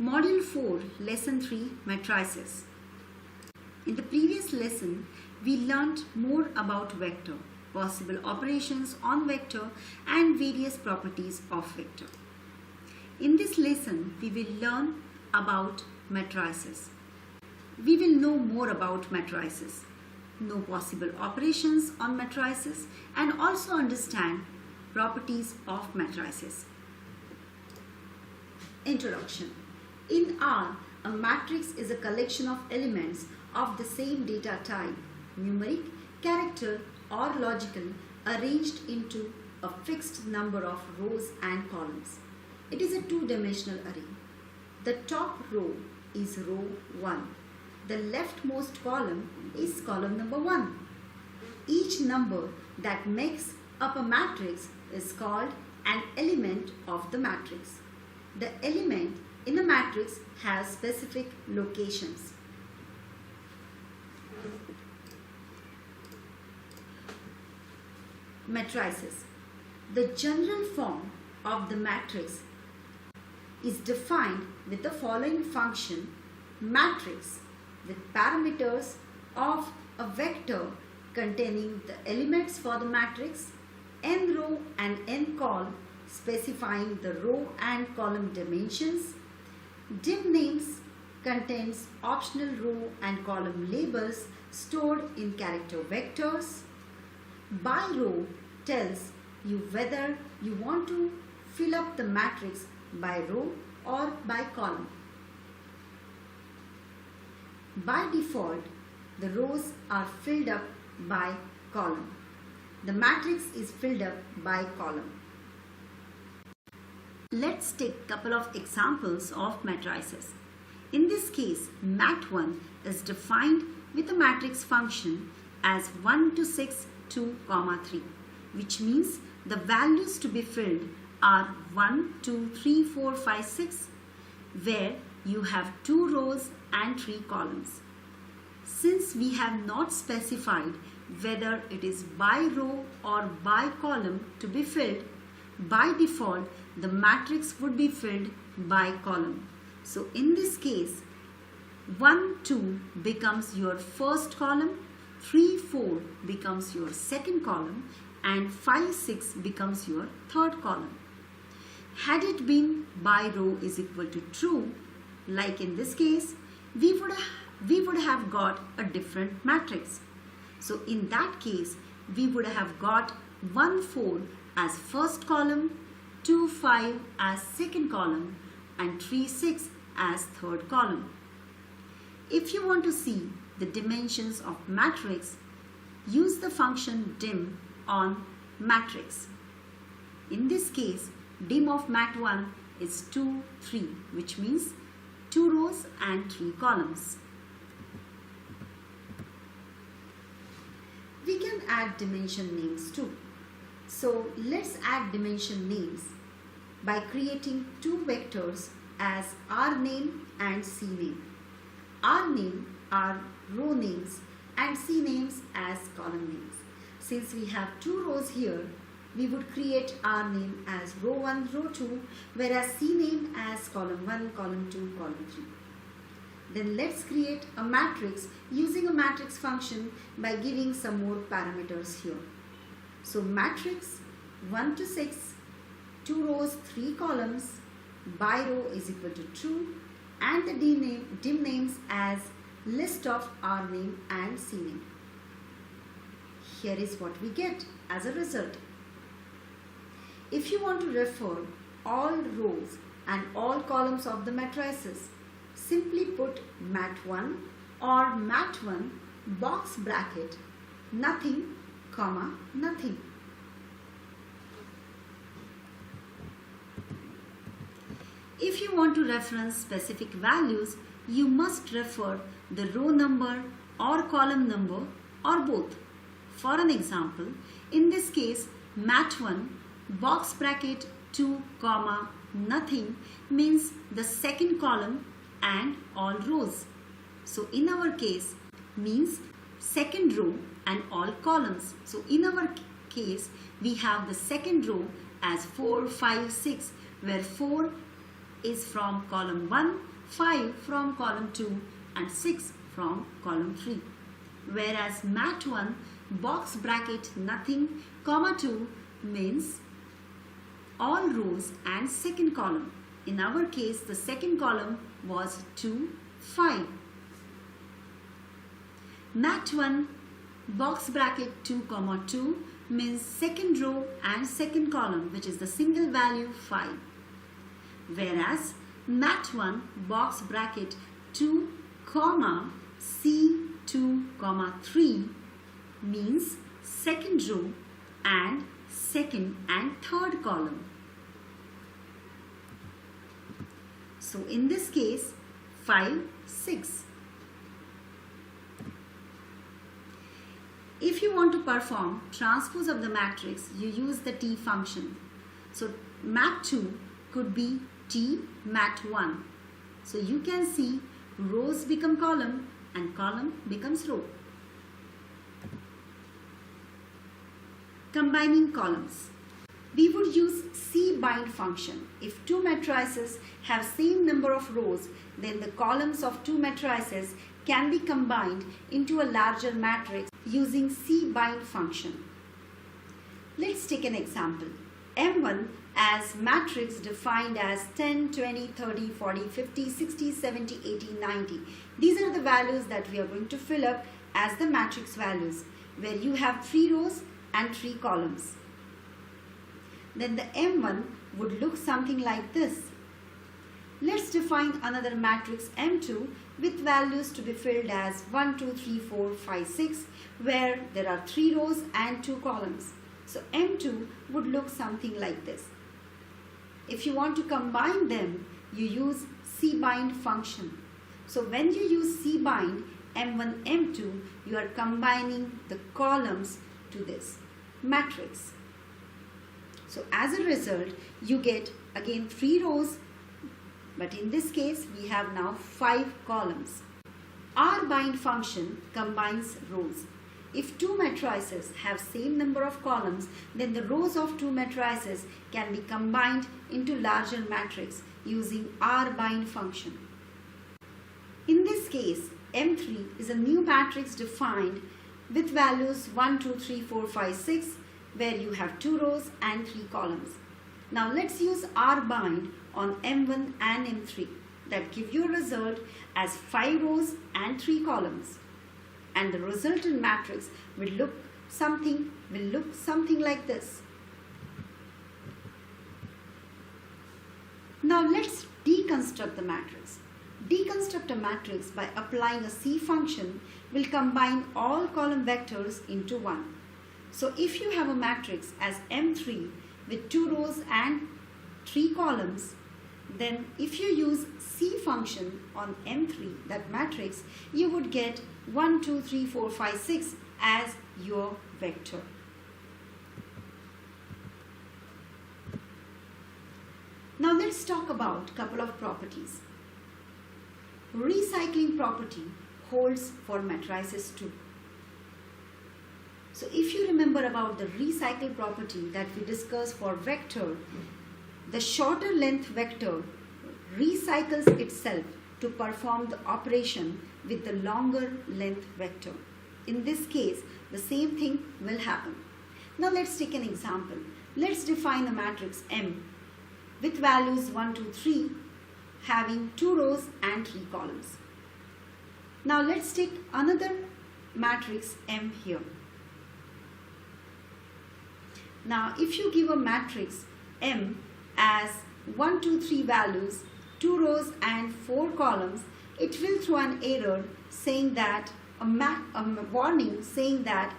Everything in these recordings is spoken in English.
Module 4, Lesson 3, Matrices. In the previous lesson, we learnt more about vector, possible operations on vector and various properties of vector. In this lesson, we will learn about matrices. We will know more about matrices, know possible operations on matrices, and also understand properties of matrices. Introduction. In R, a matrix is a collection of elements of the same data type, numeric, character, or logical, arranged into a fixed number of rows and columns. It is a two-dimensional array. The top row is row 1. The leftmost column is column number 1. Each number that makes up a matrix is called an element of the matrix. The element in a matrix has specific locations. Matrices. The general form of the matrix is defined with the following function: matrix with parameters of a vector containing the elements for the matrix, n row and n column, specifying the row and column dimensions. Dim names contains optional row and column labels stored in character vectors. By row tells you whether you want to fill up the matrix by row or by column. By default, the rows are filled up by column. The matrix is filled up by column. Let's take a couple of examples of matrices. In this case, mat1 is defined with a matrix function as 1 to 6, 2, 3, which means the values to be filled are 1, 2, 3, 4, 5, 6, where you have 2 rows and 3 columns. Since we have not specified whether it is by row or by column to be filled, by default the matrix would be filled by column. So in this case, 1, 2 becomes your first column, 3, 4 becomes your second column, and 5, 6 becomes your third column. Had it been by row is equal to true, like in this case, we would have got a different matrix. So in that case, we would have got 1, 4 as first column, 2, 5 as second column, and 3, 6 as third column. If you want to see the dimensions of matrix, use the function dim on matrix. In this case, dim of mat1 is 2, 3, which means 2 rows and 3 columns. We can add dimension names too. So let's add dimension names by creating 2 vectors as R name and C name. R name are row names and C names as column names. Since we have 2 rows here, we would create R name as row 1, row 2, whereas C name as column 1, column 2, column 3. Then let's create a matrix using a matrix function by giving some more parameters here. So matrix 1 to 6, 2 rows, 3 columns, by row is equal to true, and the dim names as list of R name and C name. Here is what we get as a result. If you want to refer all rows and all columns of the matrices, simply put mat1 or mat1 box bracket nothing, comma, nothing. If you want to reference specific values, you must refer the row number or column number or both. For an example, in this case, mat1 box bracket 2, comma, nothing means the second column and all rows. So in our case means second row and all columns. So in our case we have the second row as 4, 5, 6, where 4 is from column 1, 5 from column 2 and 6 from column 3. Whereas mat 1 box bracket nothing, comma 2 means all rows and second column. In our case, the second column was 2, 5. Mat 1 box bracket 2, comma 2 means second row and second column, which is the single value 5. Whereas mat 1 box bracket 2, comma C2, comma 3 means second row and second and third column. So in this case, 5, 6. If you want to perform transpose of the matrix, you use the T function. So mat 2 could be T mat 1. So you can see rows become column and column becomes row. Combining columns. We would use cbind function. If two matrices have same number of rows, then the columns of two matrices can be combined into a larger matrix using cbind function. Let's take an example. M1 as matrix defined as 10, 20, 30, 40, 50, 60, 70, 80, 90. These are the values that we are going to fill up as the matrix values, where you have 3 rows and 3 columns. Then the M1 would look something like this. Let's define another matrix M2 with values to be filled as 1, 2, 3, 4, 5, 6, where there are 3 rows and 2 columns. So M2 would look something like this. If you want to combine them, you use cbind function. So when you use cbind M1, M2, you are combining the columns to this matrix. So as a result, you get again 3 rows, but in this case we have now 5 columns. rbind function combines rows. If two matrices have same number of columns, then the rows of two matrices can be combined into larger matrix using rbind function. In this case, M3 is a new matrix defined with values 1, 2, 3, 4, 5, 6, where you have 2 rows and 3 columns. Now let's use rbind on M1 and M3. That give you a result as 5 rows and 3 columns. And the resultant matrix will look something like this. Now let's deconstruct the matrix. Deconstruct a matrix by applying a C function will combine all column vectors into one. So if you have a matrix as M3 with 2 rows and 3 columns, then if you use C function on M3, that matrix, you would get 1, 2, 3, 4, 5, 6 as your vector. Now let's talk about a couple of properties. Recycling property holds for matrices too. So if you remember about the recycle property that we discussed for vector, the shorter length vector recycles itself to perform the operation with the longer length vector. In this case, the same thing will happen. Now let's take an example. Let's define a matrix M with values 1, 2, 3 having 2 rows and 3 columns. Now let's take another matrix M here. Now if you give a matrix M as 1, 2, 3 values, 2 rows and 4 columns, it will throw an error saying that a warning saying that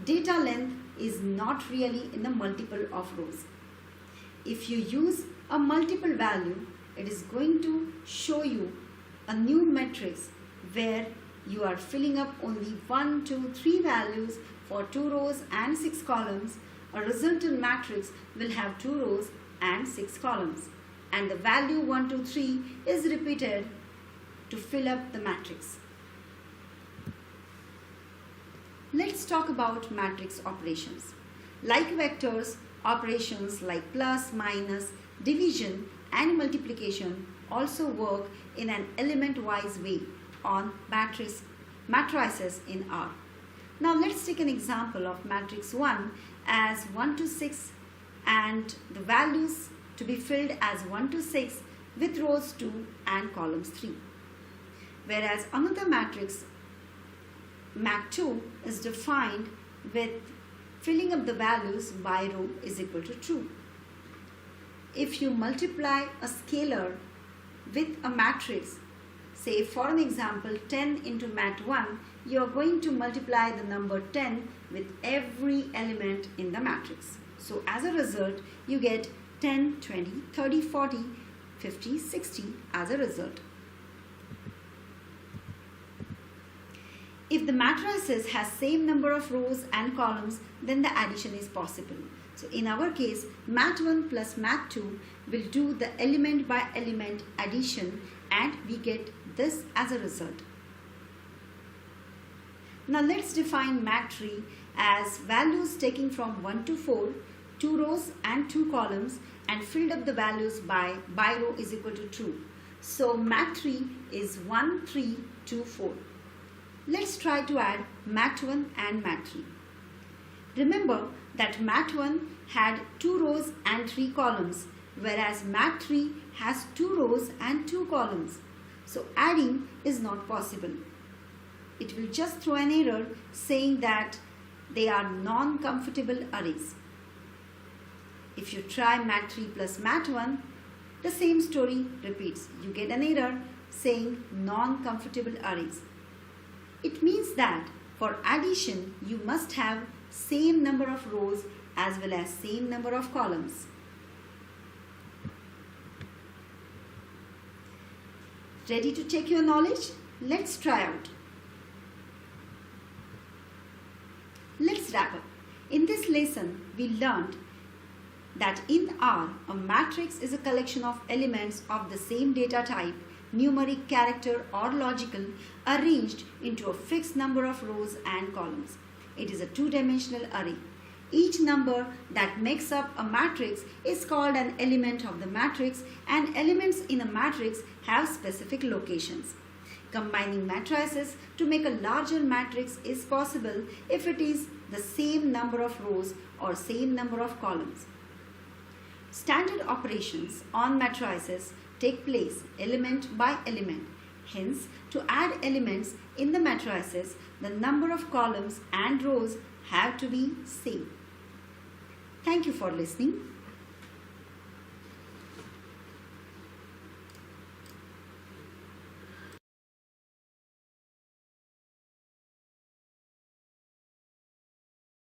data length is not really in the multiple of rows. If you use a multiple value, it is going to show you a new matrix where you are filling up only 1, 2, 3 values for 2 rows and 6 columns. A resultant matrix will have 2 rows and 6 columns, and the value 1, 2, 3 is repeated to fill up the matrix. Let's talk about matrix operations. Like vectors, operations like plus, minus, division and multiplication also work in an element-wise way on matrices in R. Now let's take an example of matrix 1 as 1 to 6 and the values to be filled as 1 to 6 with rows 2 and columns 3. Whereas another matrix, mat2, is defined with filling up the values by row is equal to true. If you multiply a scalar with a matrix, say for an example 10 into mat1, you are going to multiply the number 10 with every element in the matrix. So as a result, you get 10, 20, 30, 40, 50, 60 as a result. If the matrices has same number of rows and columns, then the addition is possible. So in our case, mat1 plus mat2 will do the element by element addition and we get this as a result. Now let's define mat3 as values taking from 1 to 4, 2 rows and 2 columns and filled up the values by row is equal to true. So mat3 is 1, 3, 2, 4. Let's try to add mat1 and mat3. Remember that mat1 had 2 rows and 3 columns, whereas mat3 has 2 rows and 2 columns. So adding is not possible. It will just throw an error saying that they are non-comfortable arrays. If you try mat3 plus mat1, the same story repeats. You get an error saying non-comfortable arrays. It means that for addition, you must have same number of rows as well as same number of columns. Ready to check your knowledge? Let's try out. Let's wrap up. In this lesson, we learned that in R, a matrix is a collection of elements of the same data type, numeric, character or logical, arranged into a fixed number of rows and columns. It is a two-dimensional array. Each number that makes up a matrix is called an element of the matrix, and elements in a matrix have specific locations. Combining matrices to make a larger matrix is possible if it is the same number of rows or same number of columns. Standard operations on matrices take place element by element. Hence, to add elements in the matrices, the number of columns and rows have to be same. Thank you for listening.